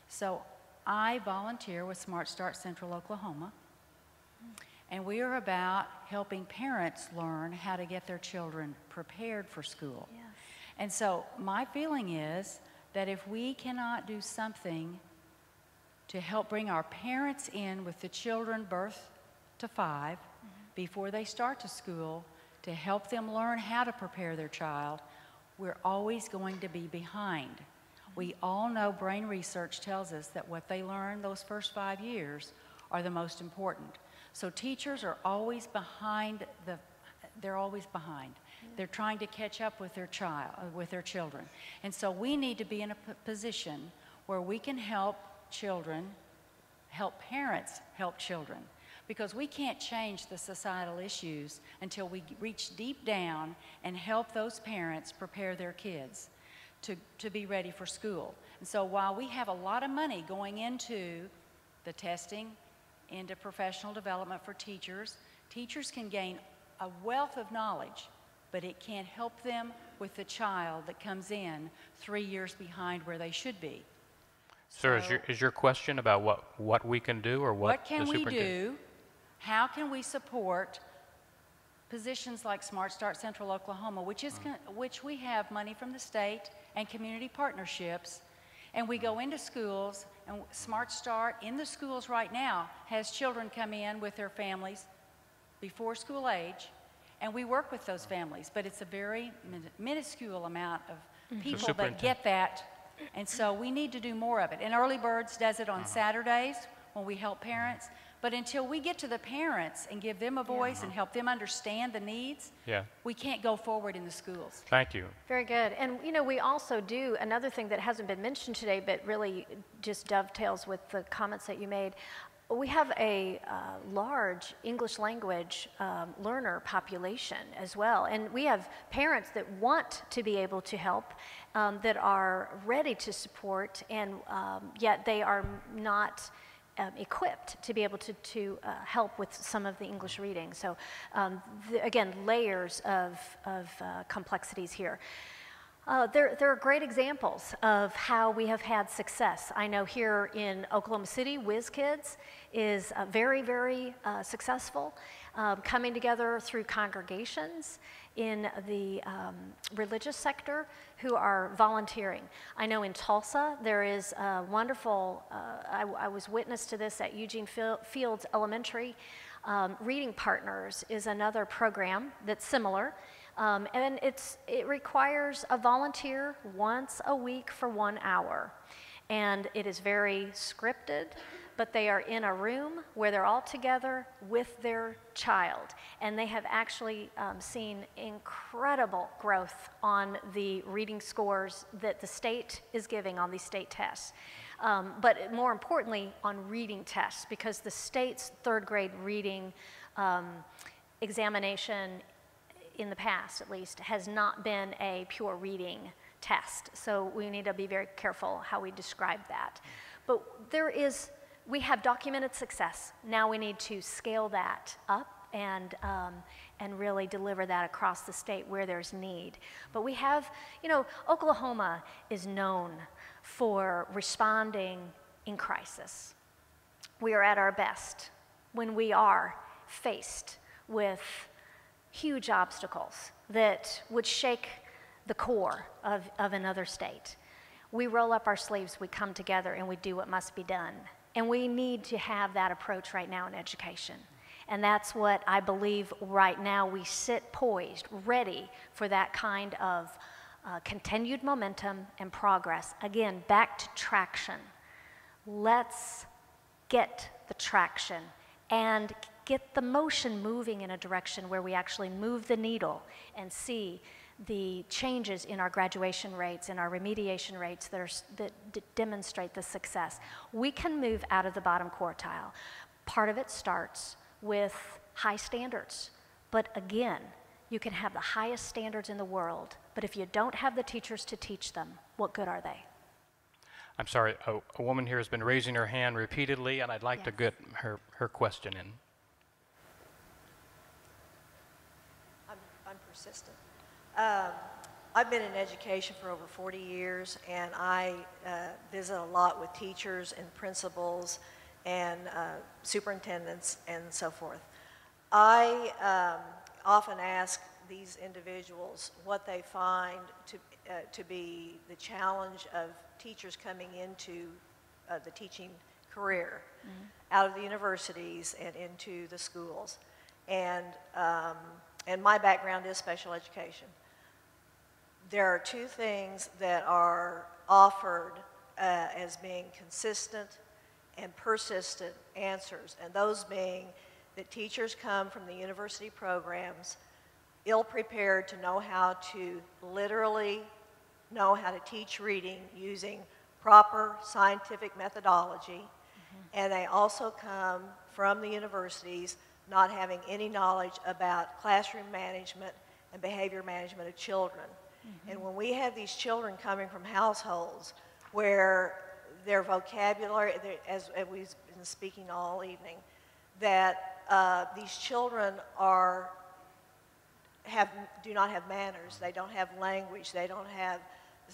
So I volunteer with Smart Start Central Oklahoma, and we are about helping parents learn how to get their children prepared for school. Yes. And so my feeling is that if we cannot do something to help bring our parents in with the children birth to 5 before they start to school, to help them learn how to prepare their child, we're always going to be behind. We all know brain research tells us that what they learn those first 5 years are the most important. So teachers are always behind they're always behind. They're trying to catch up with their children. And so we need to be in a position where we can help children, help parents help children. Because we can't change the societal issues until we reach deep down and help those parents prepare their kids to be ready for school. And so while we have a lot of money going into the testing, into professional development for teachers, teachers can gain a wealth of knowledge, but it can't help them with the child that comes in 3 years behind where they should be. Sir, is your question about what we can do, or what can the we superintendent? do? How can we support positions like Smart Start Central Oklahoma, which we have money from the state and community partnerships, and we go into schools, and Smart Start in the schools right now has children come in with their families before school age, and we work with those families, but it's a very minuscule amount of people that get that, and so we need to do more of it. And Early Birds does it on Saturdays when we help parents. But until we get to the parents and give them a voice and help them understand the needs, we can't go forward in the schools. Thank you. Very good. And you know, we also do another thing that hasn't been mentioned today, but really just dovetails with the comments that you made. We have a large English language learner population as well. And we have parents that want to be able to help, that are ready to support, and yet they are not equipped to be able to help with some of the English reading. So again, layers of complexities here. There are great examples of how we have had success. I know here in Oklahoma City, WizKids is very, very successful, coming together through congregations in the religious sector who are volunteering. I know in Tulsa there is a wonderful, I was witness to this at Eugene Fields Elementary. Reading Partners is another program that's similar. And it requires a volunteer once a week for 1 hour. And it is very scripted, but they are in a room where they're all together with their child. And they have actually seen incredible growth on the reading scores that the state is giving on these state tests. But more importantly, on reading tests, because the state's third grade reading examination in the past, at least, has not been a pure reading test. So we need to be very careful how we describe that. But we have documented success. Now we need to scale that up and really deliver that across the state where there's need. But we have, you know, Oklahoma is known for responding in crisis. We are at our best when we are faced with huge obstacles that would shake the core of another state. We roll up our sleeves, we come together, and we do what must be done. And we need to have that approach right now in education. And that's what I believe right now we sit poised, ready for that kind of continued momentum and progress. Again, back to traction. Let's get the traction and get the motion moving in a direction where we actually move the needle and see the changes in our graduation rates and our remediation rates that demonstrate the success. We can move out of the bottom quartile. Part of it starts with high standards. But again, you can have the highest standards in the world, but if you don't have the teachers to teach them, what good are they? I'm sorry, a woman here has been raising her hand repeatedly, and I'd like to get her question in. I'm persistent. I've been in education for over 40 years, and I visit a lot with teachers and principals and superintendents and so forth. I often ask these individuals what they find to be the challenge of teachers coming into the teaching career out of the universities and into the schools. And my background is special education. There are two things that are offered as being consistent and persistent answers, and those being that teachers come from the university programs ill-prepared to know how to literally know how to teach reading using proper scientific methodology, and they also come from the universities not having any knowledge about classroom management and behavior management of children. And when we have these children coming from households where their vocabulary, as we've been speaking all evening, that these children do not have manners, they don't have language, they don't have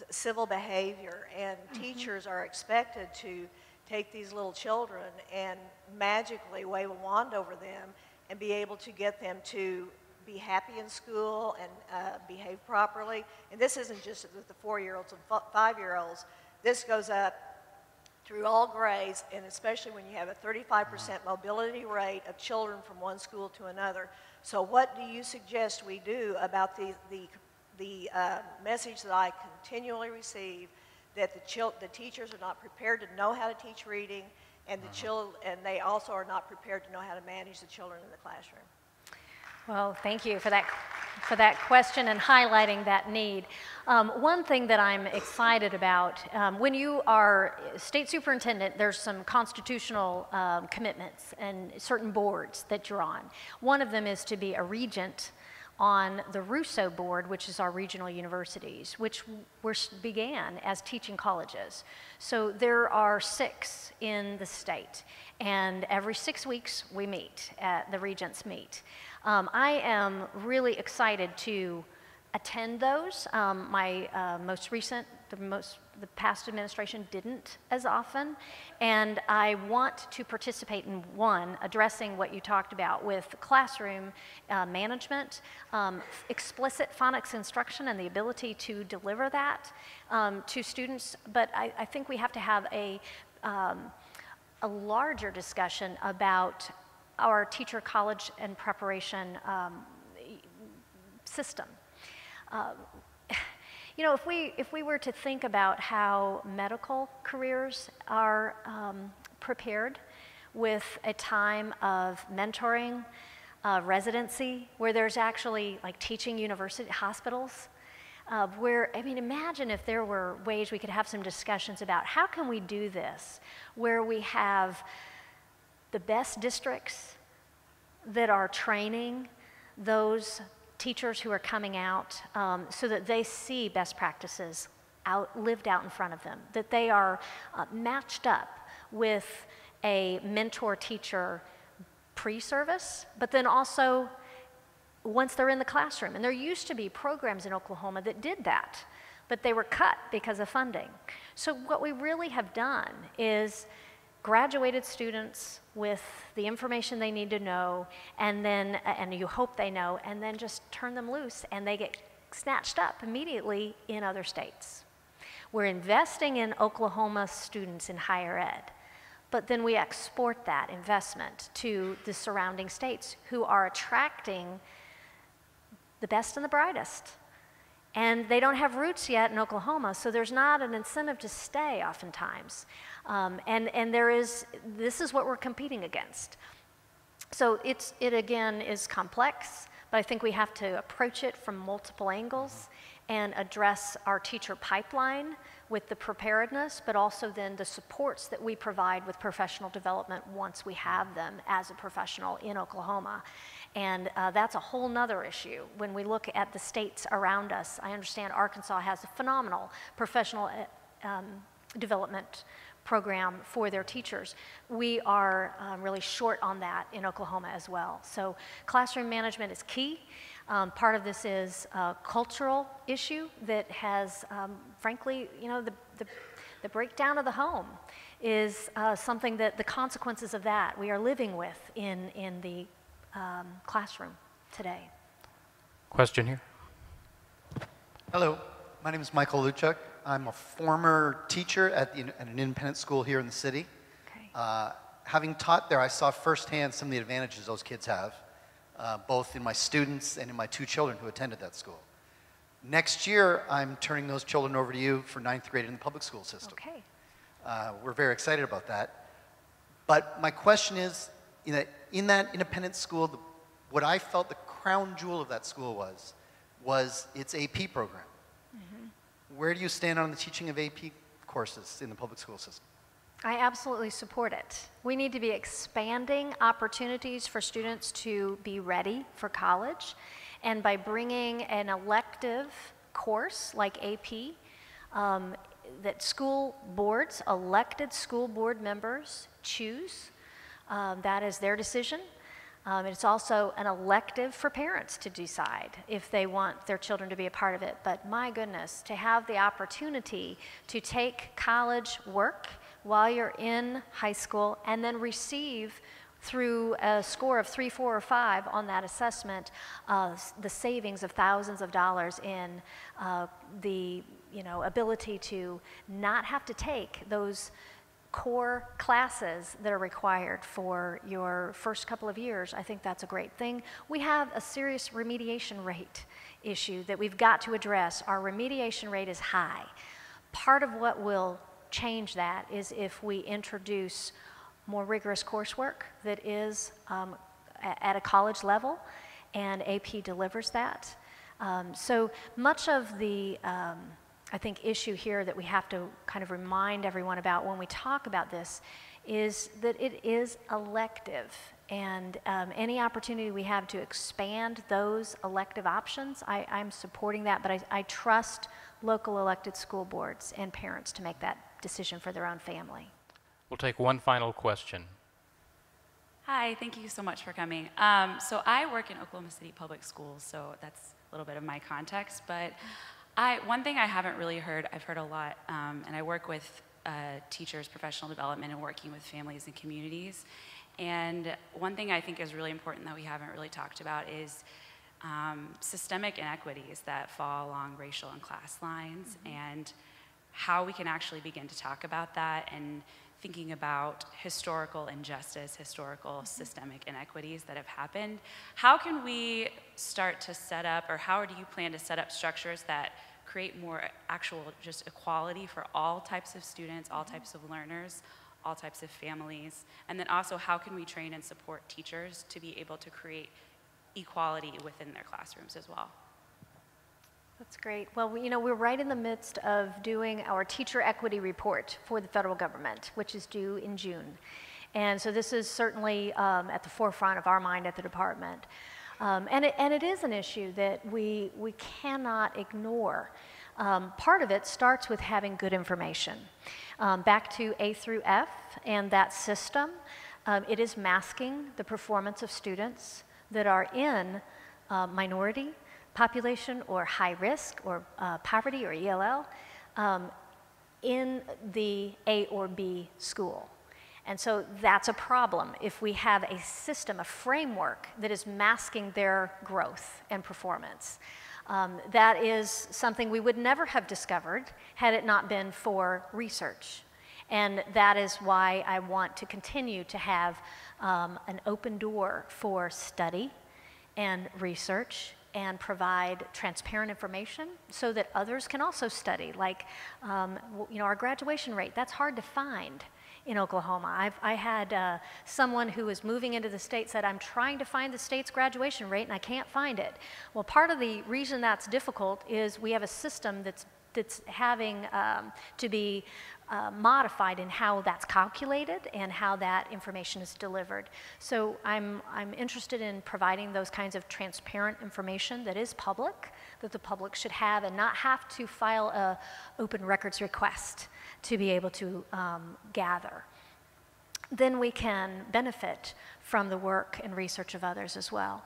civil behavior, and teachers are expected to take these little children and magically wave a wand over them and be able to get them to be happy in school and behave properly. And this isn't just with the 4-year-olds and 5-year-olds. This goes up through all grades, and especially when you have a 35% mobility rate of children from one school to another. So what do you suggest we do about the message that I continually receive that the teachers are not prepared to know how to teach reading, and and they also are not prepared to know how to manage the children in the classroom? Well, thank you for that question and highlighting that need. One thing that I'm excited about, when you are state superintendent, there's some constitutional commitments and certain boards that you're on. One of them is to be a regent on the Russo board, which is our regional universities, which began as teaching colleges. So there are 6 in the state, and every 6 weeks we meet, the regents meet. I am really excited to attend those. My most recent, the past administration didn't as often, and I want to participate in one, addressing what you talked about with classroom management, explicit phonics instruction and the ability to deliver that to students, but I think we have to have a larger discussion about our teacher college and preparation system. You know, if we were to think about how medical careers are prepared with a time of mentoring, residency, where there's actually like teaching university hospitals, where, I mean, imagine if there were ways we could have some discussions about how can we do this, where we have the best districts that are training those teachers who are coming out so that they see best practices lived out in front of them, that they are matched up with a mentor teacher pre-service, but then also once they're in the classroom. And there used to be programs in Oklahoma that did that, but they were cut because of funding. So what we really have done is graduated students with the information they need to know, and then, and you hope they know, and then just turn them loose, and they get snatched up immediately in other states. We're investing in Oklahoma students in higher ed, but then we export that investment to the surrounding states who are attracting the best and the brightest. And they don't have roots yet in Oklahoma, so there's not an incentive to stay oftentimes. And this is what we're competing against. So it again is complex, but I think we have to approach it from multiple angles and address our teacher pipeline with the preparedness, but also then the supports that we provide with professional development once we have them as a professional in Oklahoma. And that's a whole nother issue. When we look at the states around us, I understand Arkansas has a phenomenal professional development program for their teachers. We are really short on that in Oklahoma as well. So classroom management is key. Part of this is a cultural issue that has, frankly, you know, the breakdown of the home is something that the consequences of that we are living with in the classroom today. Question here. Hello, my name is Michael Luchuk. I'm a former teacher at an independent school here in the city. Okay. Having taught there, I saw firsthand some of the advantages those kids have, both in my students and in my 2 children who attended that school. Next year, I'm turning those children over to you for 9th grade in the public school system. Okay. We're very excited about that. But my question is, in that independent school, what I felt the crown jewel of that school was its AP program. Mm-hmm. Where do you stand on the teaching of AP courses in the public school system? I absolutely support it. We need to be expanding opportunities for students to be ready for college, and by bringing an elective course like AP, that school boards, elected school board members choose. That is their decision. It's also an elective for parents to decide if they want their children to be a part of it. But my goodness, to have the opportunity to take college work while you're in high school and then receive through a score of 3, 4, or 5 on that assessment, the savings of thousands of dollars in the ability to not have to take those core classes that are required for your first couple of years, I think that's a great thing. We have a serious remediation rate issue that we've got to address. Our remediation rate is high. Part of what will change that is if we introduce more rigorous coursework that is at a college level, and AP delivers that. So much of the I think issue here that we have to kind of remind everyone about when we talk about this is that it is elective, and any opportunity we have to expand those elective options, I'm supporting that, but I trust local elected school boards and parents to make that decision for their own family. We'll take one final question. Hi, thank you so much for coming. So I work in Oklahoma City Public Schools, so that's a little bit of my context, but one thing I haven't really heard, I've heard a lot, and I work with teachers, professional development, and working with families and communities. And one thing I think is really important that we haven't really talked about is systemic inequities that fall along racial and class lines, and how we can actually begin to talk about that, and thinking about historical injustice, historical systemic inequities that have happened. How can we start to set up, or how do you plan to set up structures that create more actual just equality for all types of students, all types of learners, all types of families? And then also, how can we train and support teachers to be able to create equality within their classrooms as well? That's great. Well, we're right in the midst of doing our teacher equity report for the federal government, which is due in June. And so this is certainly at the forefront of our mind at the department. And it is an issue that we cannot ignore. Part of it starts with having good information. Back to A through F and that system, It is masking the performance of students that are in minority population or high risk or poverty or ELL in the A or B school. And so that's a problem if we have a system, a framework that is masking their growth and performance. That is something we would never have discovered had it not been for research. And that is why I want to continue to have an open door for study and research and provide transparent information so that others can also study. Like, our graduation rate, that's hard to find in Oklahoma. I had someone who was moving into the state said, I'm trying to find the state's graduation rate and I can't find it. Well, part of the reason that's difficult is we have a system that's having to be modified in how that's calculated and how that information is delivered. So I'm interested in providing those kinds of transparent information that is public, that the public should have and not have to file a open records request to be able to gather. Then we can benefit from the work and research of others as well.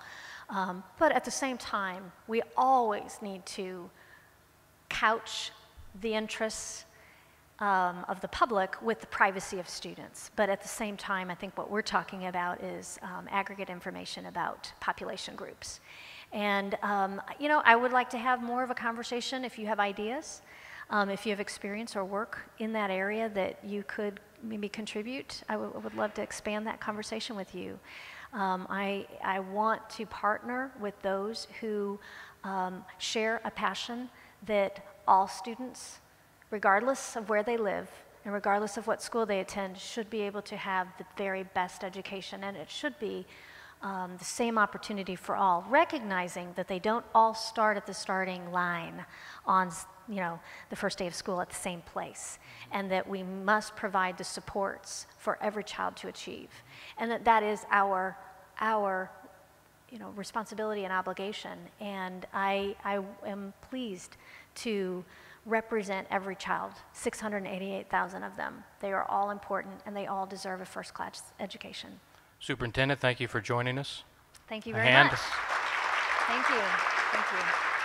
But at the same time, we always need to couch the interests of the public with the privacy of students. But at the same time, I think what we're talking about is aggregate information about population groups. And, I would like to have more of a conversation if you have ideas, if you have experience or work in that area that you could maybe contribute. I would love to expand that conversation with you. I want to partner with those who share a passion that all students, regardless of where they live and regardless of what school they attend, should be able to have the very best education. And it should be the same opportunity for all, recognizing that they don't all start at the starting line on the first day of school at the same place, and that we must provide the supports for every child to achieve, and that is our responsibility and obligation. And I am pleased to represent every child, 688,000 of them. They are all important and they all deserve a first-class education. Superintendent, thank you for joining us. Thank you very much. A hand. Thank you. Thank you.